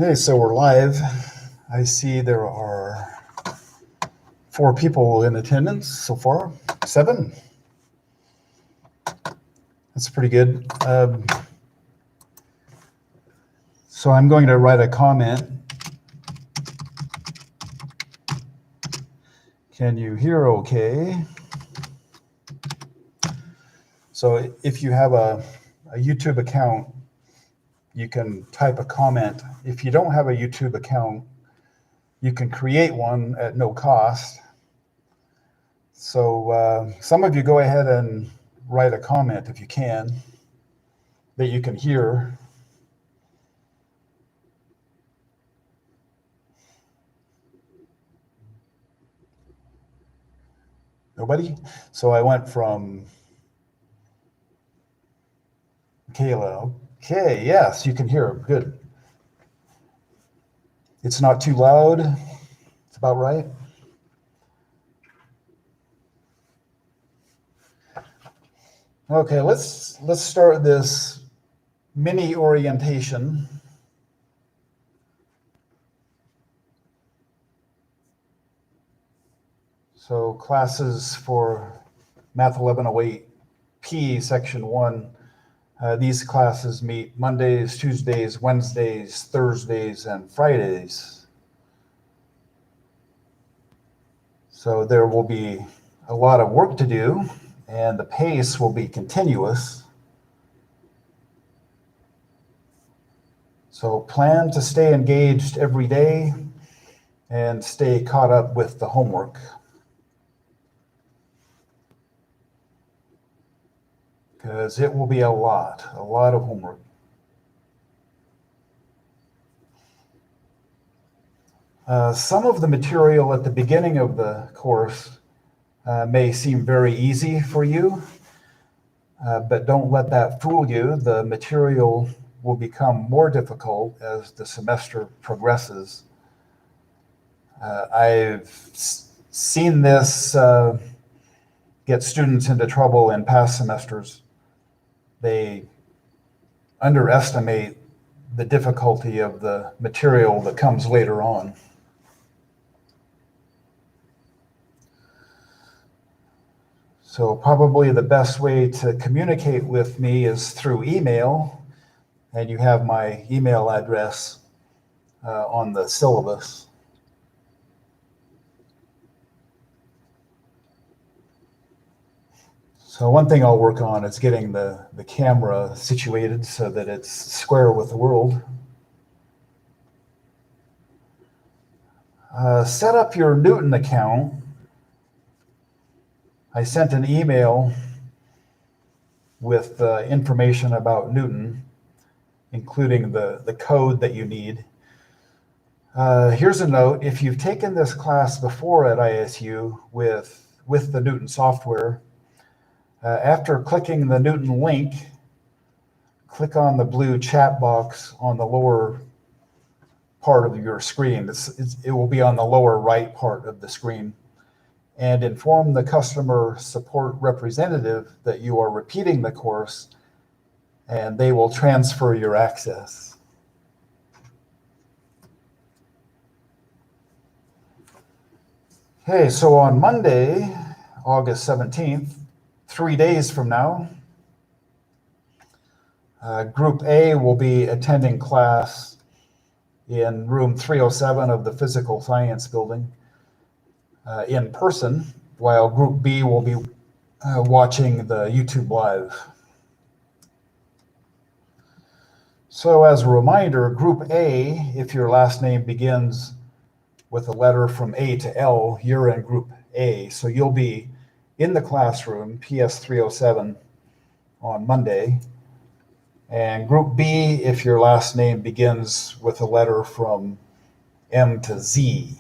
Okay, so we're live. I see there are 4 people in attendance so far. 7. That's pretty good. So I'm going to write a comment. Can you hear okay? So if you have a YouTube account, you can type a comment. If you don't have a YouTube account, you can create one at no cost. So some of you go ahead and write a comment if you can, that you can hear. Nobody? So I went from Kayla. Okay, yes, you can hear. Good. It's not too loud. It's about right. Okay, let's start this mini orientation. So classes for Math 1108P Section 1. These classes meet Mondays, Tuesdays, Wednesdays, Thursdays, and Fridays. So there will be a lot of work to do, and the pace will be continuous. So plan to stay engaged every day and stay caught up with the homework. Because it will be a lot of homework. Some of the material at the beginning of the course may seem very easy for you, but don't let that fool you. The material will become more difficult as the semester progresses. I've seen this get students into trouble in past semesters. They underestimate the difficulty of the material that comes later on. So probably the best way to communicate with me is through email, and you have my email address on the syllabus. So one thing I'll work on is getting the camera situated so that it's square with the world. Set up your Newton account. I sent an email with information about Newton, including the code that you need. Here's a note. If you've taken this class before at ISU with the Newton software, after clicking the Newton link, click on the blue chat box on the lower part of your screen. It will be on the lower right part of the screen, and inform the customer support representative that you are repeating the course, and they will transfer your access. Okay, so on Monday, August 17th, 3 days from now, Group A will be attending class in room 307 of the Physical Science Building in person, while Group B will be watching the YouTube Live. So as a reminder, Group A, if your last name begins with a letter from A to L, you're in Group A. So you'll be in the classroom, PS 307, on Monday. And Group B, if your last name begins with a letter from M to Z.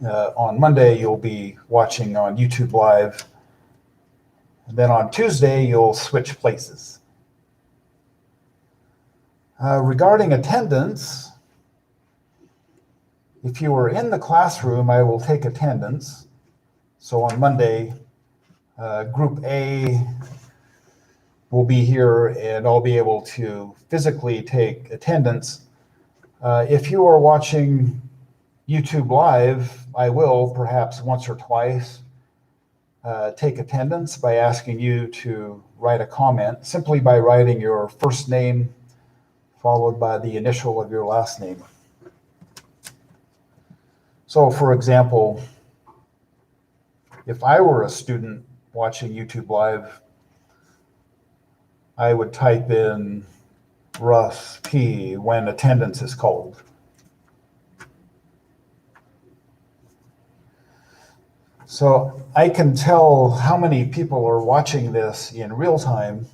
On Monday, you'll be watching on YouTube Live. And then on Tuesday, you'll switch places. Regarding attendance, if you were in the classroom, I will take attendance. So on Monday, Group A will be here, and I'll be able to physically take attendance. If you are watching YouTube Live, I will perhaps once or twice take attendance by asking you to write a comment simply by writing your first name followed by the initial of your last name. So for example, if I were a student watching YouTube Live, I would type in Russ P when attendance is called. So I can tell how many people are watching this in real time.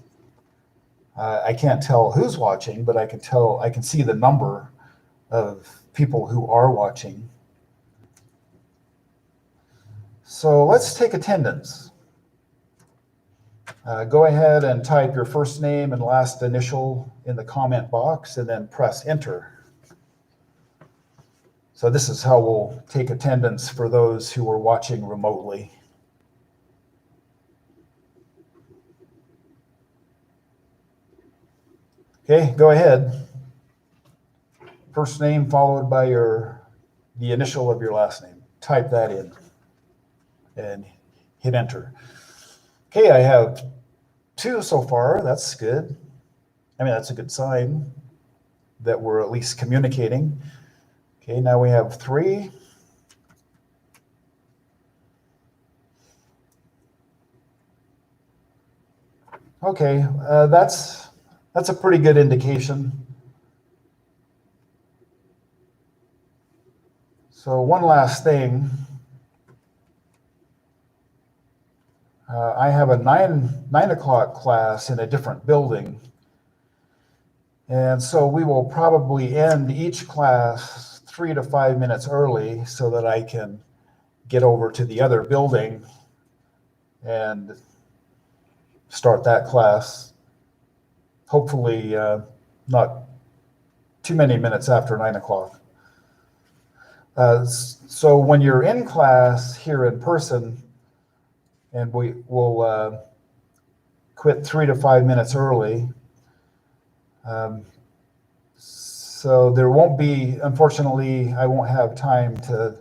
I can't tell who's watching, but I can see the number of people who are watching. So let's take attendance. Go ahead and type your first name and last initial in the comment box and then press enter. So this is how we'll take attendance for those who are watching remotely. Okay, go ahead. First name followed by the initial of your last name. Type that in and hit enter. Okay, I have 2 so far. That's good. I mean, that's a good sign that we're at least communicating. Okay, now we have 3. Okay, that's a pretty good indication. So one last thing. I have a 9 o'clock class in a different building. And so we will probably end each class 3 to 5 minutes early so that I can get over to the other building and start that class. Hopefully not too many minutes after 9 o'clock. So when you're in class here in person, and we will quit 3 to 5 minutes early. So there won't be, unfortunately, I won't have time to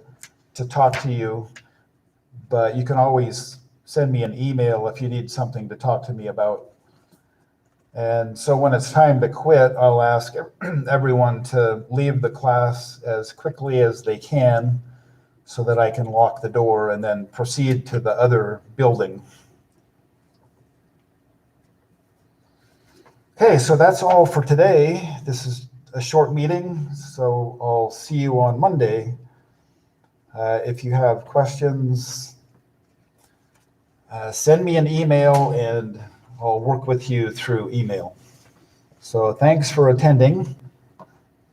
talk to you, but you can always send me an email if you need something to talk to me about. And so when it's time to quit, I'll ask everyone to leave the class as quickly as they can so that I can lock the door and then proceed to the other building. Okay, so that's all for today. This is a short meeting, so I'll see you on Monday. If you have questions, send me an email and I'll work with you through email. So thanks for attending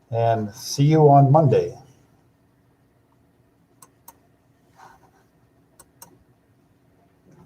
and see you on Monday.